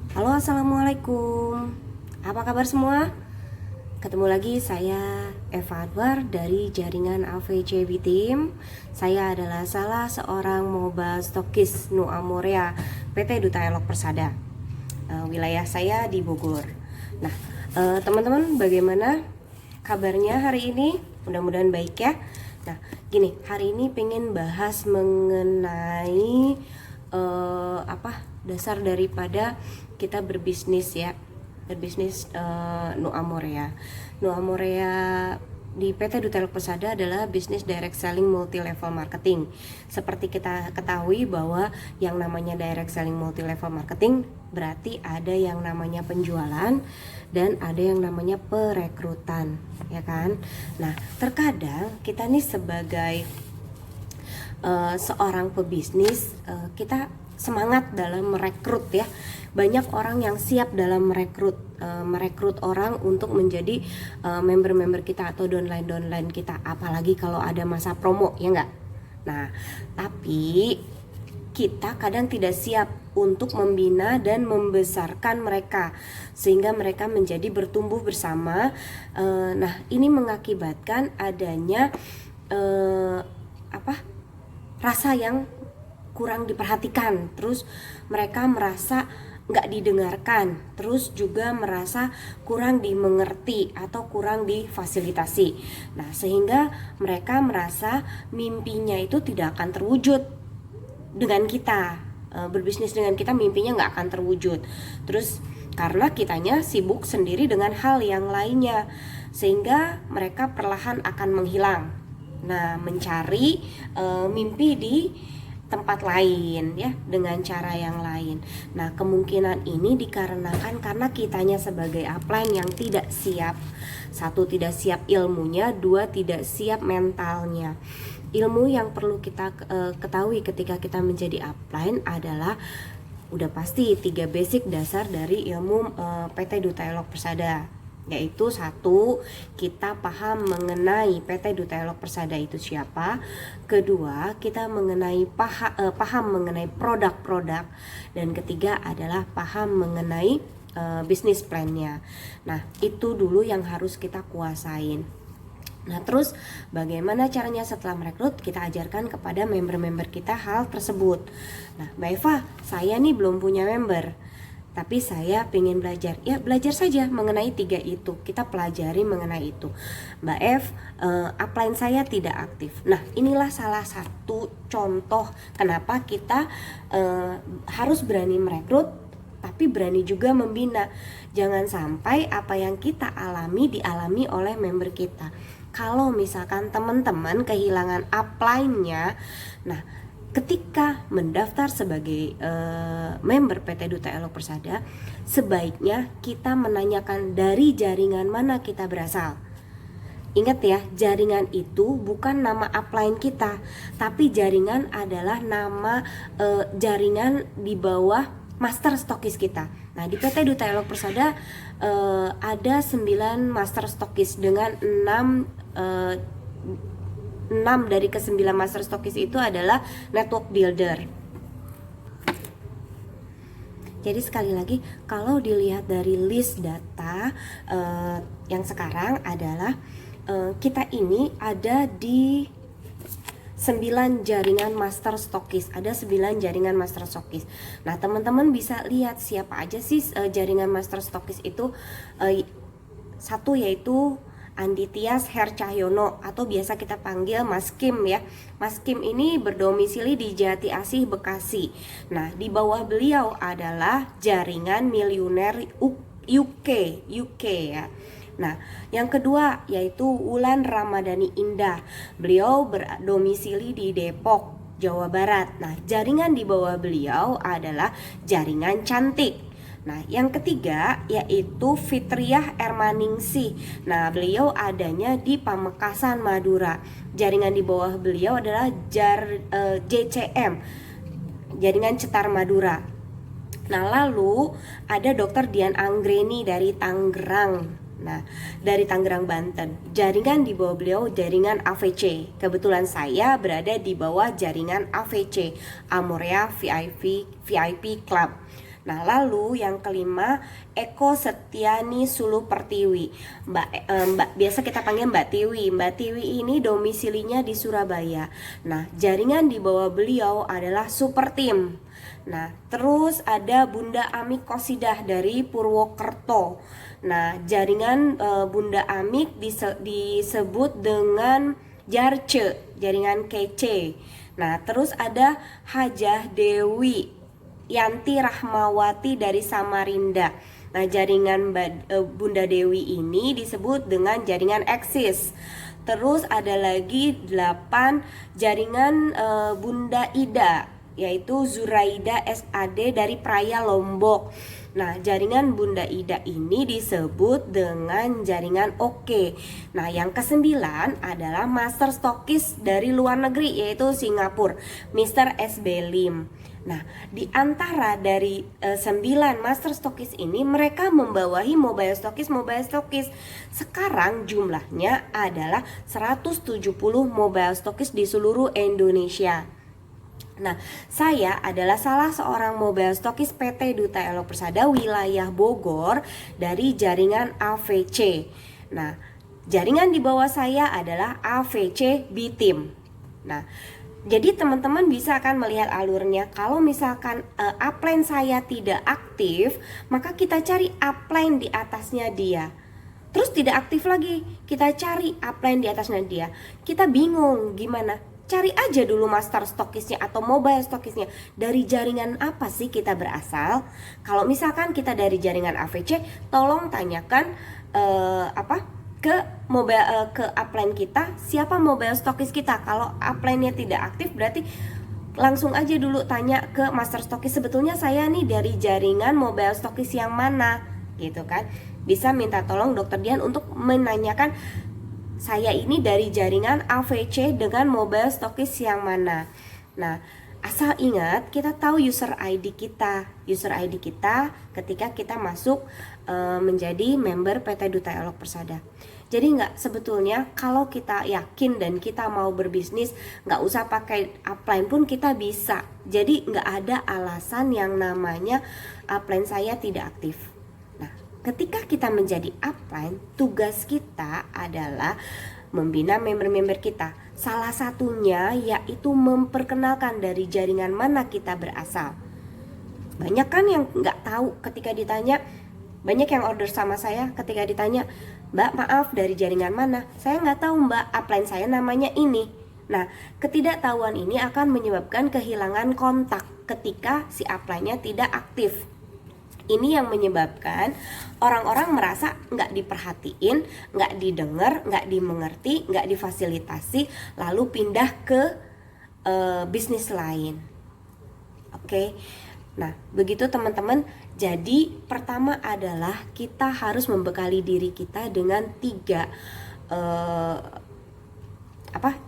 Halo, assalamualaikum. Apa kabar semua? Ketemu lagi saya Eva Adwar dari jaringan AVCB Team. Saya adalah salah seorang mobile stokis Nu Amorea PT Duta Elok Persada. Wilayah saya di Bogor. Nah, teman-teman, bagaimana kabarnya hari ini? Mudah-mudahan baik ya. Nah, gini, hari ini pengen bahas mengenai dasar daripada kita berbisnis ya, berbisnis Nu Amorea. Nu Amorea di PT Duta Elok Persada adalah bisnis direct selling multi level marketing. Seperti kita ketahui bahwa yang namanya direct selling multi level marketing berarti ada yang namanya penjualan dan ada yang namanya perekrutan, ya kan? Nah, terkadang kita nih sebagai seorang pebisnis, kita semangat dalam merekrut ya. Banyak orang yang siap dalam merekrut orang untuk menjadi member-member kita atau downline kita, apalagi kalau ada masa promo, ya enggak? Nah, tapi kita kadang tidak siap untuk membina dan membesarkan mereka sehingga mereka menjadi bertumbuh bersama. Nah, ini mengakibatkan adanya rasa yang kurang diperhatikan, terus mereka merasa nggak didengarkan, terus juga merasa kurang dimengerti atau kurang difasilitasi. Nah, sehingga mereka merasa mimpinya itu tidak akan terwujud dengan kita. Berbisnis dengan kita mimpinya nggak akan terwujud. Terus karena kitanya sibuk sendiri dengan hal yang lainnya, sehingga mereka perlahan akan menghilang. Nah, mencari mimpi di tempat lain ya, dengan cara yang lain. Nah, kemungkinan ini dikarenakan karena kitanya sebagai upline yang tidak siap. Satu, tidak siap ilmunya, dua, tidak siap mentalnya. Ilmu yang perlu kita ketahui ketika kita menjadi upline adalah udah pasti 3 basic dasar dari ilmu PT Duta Elok Persada, yaitu satu, kita paham mengenai PT Duta Elok Persada itu siapa. Kedua, kita paham mengenai produk-produk. Dan ketiga adalah paham mengenai bisnis plan-nya. Nah, itu dulu yang harus kita kuasain. Nah, terus bagaimana caranya setelah merekrut? Kita ajarkan kepada member-member kita hal tersebut. Nah, Mbak Eva, saya nih belum punya member, tapi saya pengen belajar. Ya, belajar saja mengenai 3 itu. Kita pelajari mengenai itu. Mbak F, upline saya tidak aktif. Nah, inilah salah satu contoh kenapa kita harus berani merekrut, tapi berani juga membina. Jangan sampai apa yang kita alami dialami oleh member kita. Kalau misalkan teman-teman kehilangan upline-nya, nah, ketika mendaftar sebagai member PT Duta Elok Persada, sebaiknya kita menanyakan dari jaringan mana kita berasal. Ingat ya, jaringan itu bukan nama upline kita, tapi jaringan adalah nama jaringan di bawah master stokis kita. Nah, di PT Duta Elok Persada ada 9 master stokis dengan 6 dari ke-9 master stokis itu adalah network builder. Jadi sekali lagi, kalau dilihat dari list data yang sekarang adalah kita ini ada di 9 jaringan master stokis. Ada 9 jaringan master stokis. Nah, teman-teman bisa lihat siapa aja sih jaringan master stokis itu. Satu yaitu Andi Tias Her Cahyono atau biasa kita panggil Mas Kim ya. Mas Kim ini berdomisili di Jati Asih, Bekasi. Nah, di bawah beliau adalah jaringan miliuner UK ya. Nah, yang kedua yaitu Wulan Ramadhani Indah. Beliau berdomisili di Depok, Jawa Barat. Nah, jaringan di bawah beliau adalah jaringan Cantik. Nah, yang ketiga yaitu Fitriah Ermaningsih. Nah, beliau adanya di Pamekasan, Madura. Jaringan di bawah beliau adalah JCM, jaringan Cetar Madura. Nah, lalu ada Dr. Dian Anggreni dari Tangerang. Nah, dari Tangerang, Banten. Jaringan di bawah beliau jaringan AVC. Kebetulan saya berada di bawah jaringan AVC, Amorea VIP Club. Nah, lalu yang kelima, Eko Setiani Suluh Pertiwi. Mbak biasa kita panggil Mbak Tiwi. Mbak Tiwi ini domisilinya di Surabaya. Nah, jaringan di bawah beliau adalah Super Team. Nah, terus ada Bunda Amik Kosidah dari Purwokerto. Nah, jaringan Bunda Amik disebut dengan Jarce, jaringan kece. Nah, terus ada Hajah Dewi Yanti Rahmawati dari Samarinda. Nah, jaringan Bunda Dewi ini disebut dengan jaringan eksis. Terus ada lagi 8 jaringan Bunda Ida, yaitu Zuraida SAD dari Praia Lombok. Nah, jaringan Bunda Ida ini disebut dengan jaringan Oke. Nah, yang ke-9 adalah Master Stokis dari luar negeri, yaitu Singapura, Mr. SB Lim. Nah, di antara dari 9 Master Stokis ini, mereka membawahi Mobile Stokis. Sekarang jumlahnya adalah 170 Mobile Stokis di seluruh Indonesia. Nah, saya adalah salah seorang mobile stokis PT Duta Elok Persada wilayah Bogor dari jaringan AVC. Nah, jaringan di bawah saya adalah AVC B-Team. Nah, jadi teman-teman bisa akan melihat alurnya. Kalau misalkan upline saya tidak aktif, maka kita cari upline di atasnya dia. Terus tidak aktif lagi, kita cari upline di atasnya dia. Kita bingung gimana? Cari aja dulu master stokisnya atau mobile stokisnya. Dari jaringan apa sih kita berasal? Kalau misalkan kita dari jaringan AVC, tolong tanyakan ke upline kita, siapa mobile stokis kita. Kalau upline-nya tidak aktif, berarti langsung aja dulu tanya ke master stokis, sebetulnya saya nih dari jaringan mobile stokis yang mana, gitu kan. Bisa minta tolong Dokter Dian untuk menanyakan, saya ini dari jaringan AVC dengan mobile stokis yang mana. Nah, asal ingat kita tahu user ID kita. User ID kita ketika kita masuk menjadi member PT Duta Elok Persada. Jadi sebetulnya kalau kita yakin dan kita mau berbisnis, nggak usah pakai upline pun kita bisa. Jadi nggak ada alasan yang namanya upline saya tidak aktif. Ketika kita menjadi upline, tugas kita adalah membina member-member kita. Salah satunya yaitu memperkenalkan dari jaringan mana kita berasal. Banyak kan yang nggak tahu ketika ditanya, banyak yang order sama saya ketika ditanya, Mbak maaf dari jaringan mana? Saya nggak tahu Mbak, upline saya namanya ini. Nah, ketidaktahuan ini akan menyebabkan kehilangan kontak ketika si upline-nya tidak aktif. Ini yang menyebabkan orang-orang merasa nggak diperhatiin, nggak didengar, nggak dimengerti, nggak difasilitasi, lalu pindah ke bisnis lain. Oke. Nah, begitu teman-teman. Jadi pertama adalah kita harus membekali diri kita dengan 3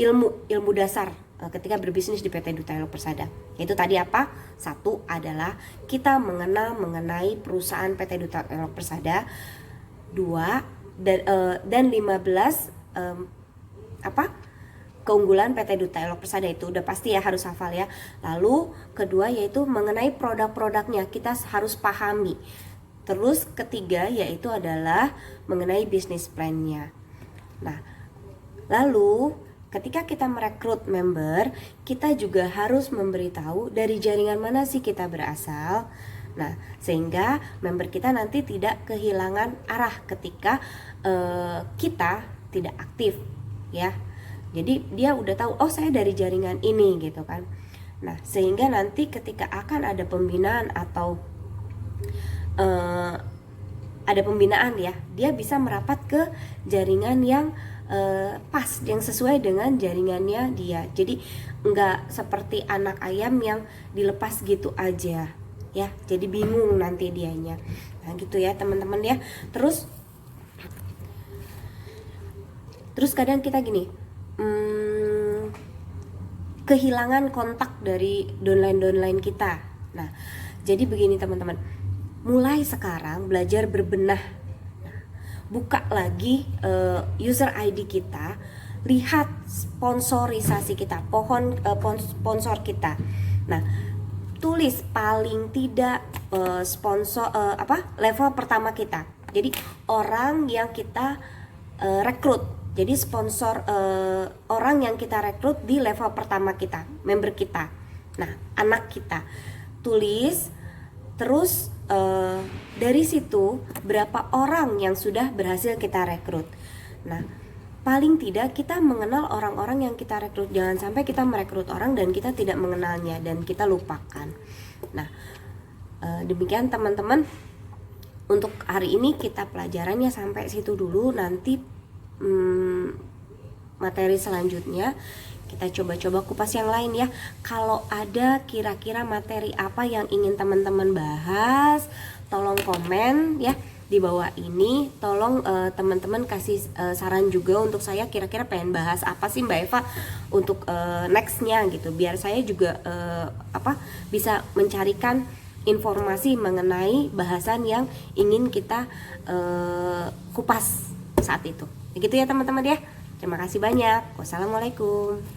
ilmu dasar ketika berbisnis di PT Duta Elok Persada. Itu tadi apa? 1 adalah kita mengenal mengenai perusahaan PT Duta Elok Persada. 2 dan 15 keunggulan PT Duta Elok Persada, itu udah pasti ya, harus hafal ya. Lalu kedua yaitu mengenai produk-produknya, kita harus pahami. Terus ketiga yaitu adalah mengenai bisnis plan-nya. Nah, lalu ketika kita merekrut member, kita juga harus memberitahu dari jaringan mana sih kita berasal. Nah, sehingga member kita nanti tidak kehilangan arah ketika kita tidak aktif, ya. Jadi dia udah tahu, oh saya dari jaringan ini, gitu kan. Nah, sehingga nanti ketika akan ada pembinaan atau ada pembinaan ya, dia bisa merapat ke jaringan yang pas, yang sesuai dengan jaringannya dia. Jadi nggak seperti anak ayam yang dilepas gitu aja ya, jadi bingung nanti dianya. Nah gitu ya teman-teman ya. Terus kadang kita gini, kehilangan kontak dari downline kita. Nah jadi begini teman-teman, mulai sekarang belajar berbenah. Buka lagi user ID kita, lihat sponsorisasi kita, sponsor kita. Nah, tulis paling tidak sponsor level pertama kita. Jadi orang yang kita rekrut. Jadi sponsor orang yang kita rekrut di level pertama kita, member kita. Nah, anak kita. Tulis, terus dari situ berapa orang yang sudah berhasil kita rekrut. Nah, paling tidak kita mengenal orang-orang yang kita rekrut. Jangan sampai kita merekrut orang dan kita tidak mengenalnya dan kita lupakan. Nah, demikian teman-teman. Untuk hari ini kita pelajarannya sampai situ dulu. Nanti materi selanjutnya kita coba-coba kupas yang lain ya. Kalau ada kira-kira materi apa yang ingin teman-teman bahas, tolong komen ya di bawah ini. Tolong teman-teman kasih saran juga untuk saya, kira-kira pengen bahas apa sih Mbak Eva untuk nextnya gitu, biar saya juga bisa mencarikan informasi mengenai bahasan yang ingin kita kupas saat itu. Begitu ya teman-teman ya. Terima kasih banyak. Wassalamualaikum.